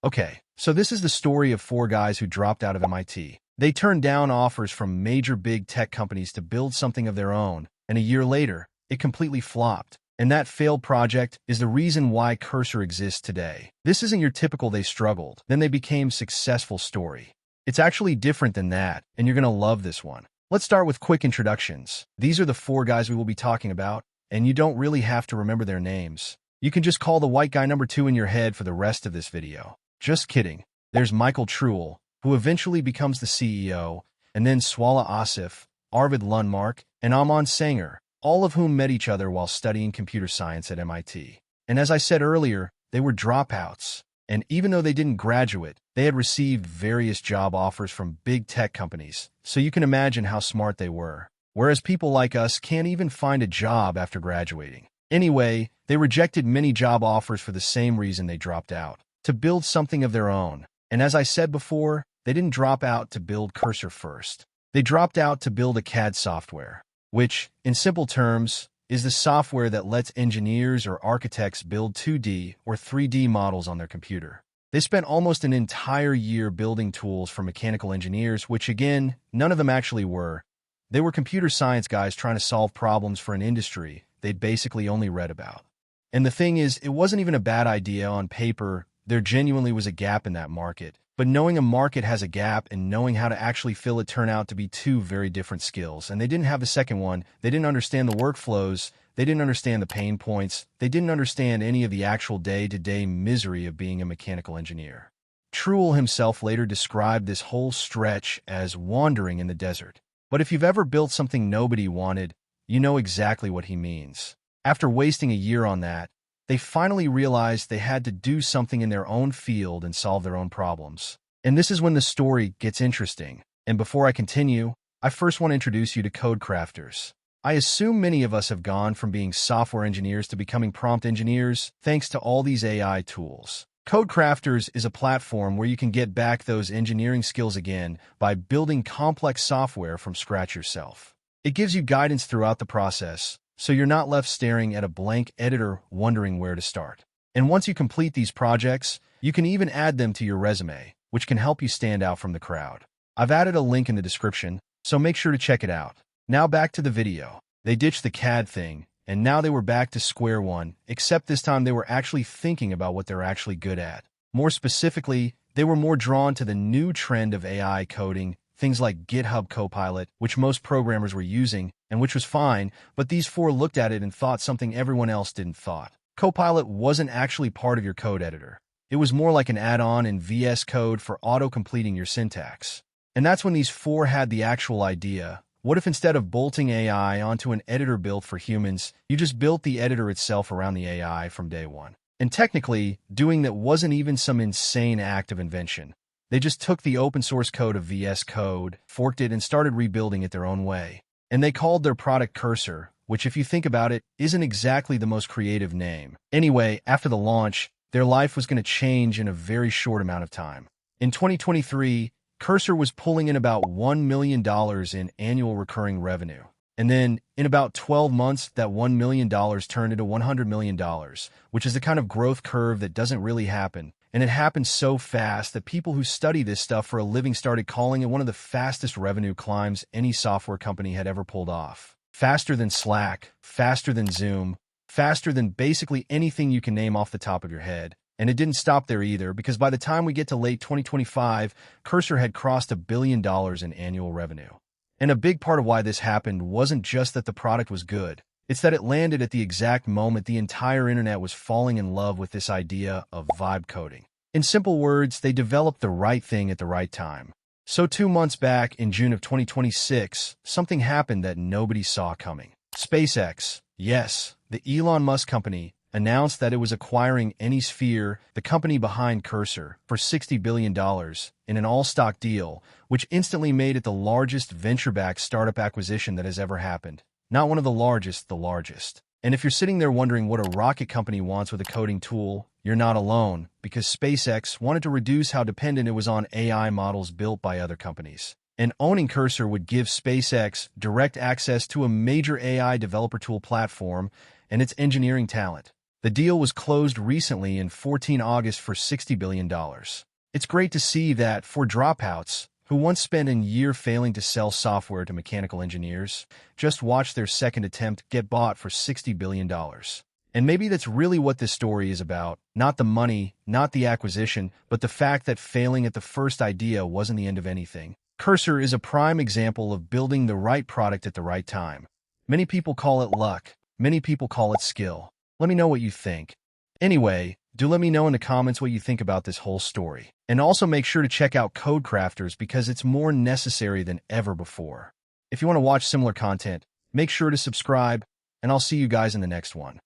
Okay, so this is the story of four guys who dropped out of MIT. They turned down offers from major big tech companies to build something of their own, and a year later, it completely flopped. And that failed project is the reason why Cursor exists today. This isn't your typical they struggled, then they became successful story. It's actually different than that, and you're gonna love this one. Let's start with quick introductions. These are the four guys we will be talking about, and you don't really have to remember their names. You can just call the white guy number 2 in your head for the rest of this video. Just kidding. There's Michael Truell, who eventually becomes the CEO, and then Swala Asif, Arvid Lundmark, and Aman Sanger, all of whom met each other while studying computer science at MIT. And as I said earlier, they were dropouts. And even though they didn't graduate, they had received various job offers from big tech companies, so you can imagine how smart they were. Whereas people like us can't even find a job after graduating. Anyway, they rejected many job offers for the same reason they dropped out: to build something of their own. And as I said before, they didn't drop out to build Cursor first. They dropped out to build a CAD software, which, in simple terms, is the software that lets engineers or architects build 2D or 3D models on their computer. They spent almost an entire year building tools for mechanical engineers, which again, none of them actually were. They were computer science guys trying to solve problems for an industry they'd basically only read about. And the thing is, it wasn't even a bad idea on paper. There genuinely was a gap in that market. But knowing a market has a gap and knowing how to actually fill it turned out to be two very different skills. And they didn't have the second one. They didn't understand the workflows. They didn't understand the pain points. They didn't understand any of the actual day-to-day misery of being a mechanical engineer. Truell himself later described this whole stretch as wandering in the desert. But if you've ever built something nobody wanted, you know exactly what he means. After wasting a year on that, they finally realized they had to do something in their own field and solve their own problems. And this is when the story gets interesting. And before I continue, I first want to introduce you to CodeCrafters. I assume many of us have gone from being software engineers to becoming prompt engineers thanks to all these AI tools. CodeCrafters is a platform where you can get back those engineering skills again by building complex software from scratch yourself. It gives you guidance throughout the process, so you're not left staring at a blank editor wondering where to start. And once you complete these projects, you can even add them to your resume, which can help you stand out from the crowd. I've added a link in the description, so make sure to check it out. Now back to the video. They ditched the CAD thing, and now they were back to square one, except this time they were actually thinking about what they're actually good at. More specifically, they were more drawn to the new trend of AI coding, things like GitHub Copilot, which most programmers were using, and which was fine, but these four looked at it and thought something everyone else didn't thought. Copilot wasn't actually part of your code editor. It was more like an add-on in VS Code for auto-completing your syntax. And that's when these four had the actual idea. What if instead of bolting AI onto an editor built for humans, you just built the editor itself around the AI from day one? And technically, doing that wasn't even some insane act of invention. They just took the open source code of VS Code, forked it, and started rebuilding it their own way. And they called their product Cursor, which if you think about it, isn't exactly the most creative name. Anyway, after the launch, their life was going to change in a very short amount of time. In 2023, Cursor was pulling in about $1 million in annual recurring revenue. And then, in about 12 months, that $1 million turned into $100 million, which is the kind of growth curve that doesn't really happen. And it happened so fast that people who study this stuff for a living started calling it one of the fastest revenue climbs any software company had ever pulled off. Faster than Slack, faster than Zoom, faster than basically anything you can name off the top of your head. And it didn't stop there either, because by the time we get to late 2025, Cursor had crossed $1 billion in annual revenue. And a big part of why this happened wasn't just that the product was good. It's that it landed at the exact moment the entire internet was falling in love with this idea of vibe coding. In simple words, they developed the right thing at the right time. So 2 months back, in June of 2026, something happened that nobody saw coming. SpaceX, yes, the Elon Musk company, announced that it was acquiring Anysphere, the company behind Cursor, for $60 billion in an all-stock deal, which instantly made it the largest venture-backed startup acquisition that has ever happened. Not one of the largest, the largest. And if you're sitting there wondering what a rocket company wants with a coding tool, you're not alone, because SpaceX wanted to reduce how dependent it was on AI models built by other companies. And owning Cursor would give SpaceX direct access to a major AI developer tool platform and its engineering talent. The deal was closed recently in 14 August for $60 billion. It's great to see that for Dropouts, who once spent a year failing to sell software to mechanical engineers, just watched their second attempt get bought for $60 billion. And maybe that's really what this story is about. Not the money, not the acquisition, but the fact that failing at the first idea wasn't the end of anything. Cursor is a prime example of building the right product at the right time. Many people call it luck. Many people call it skill. Let me know what you think. Anyway, do let me know in the comments what you think about this whole story. And also make sure to check out CodeCrafters because it's more necessary than ever before. If you want to watch similar content, make sure to subscribe, and I'll see you guys in the next one.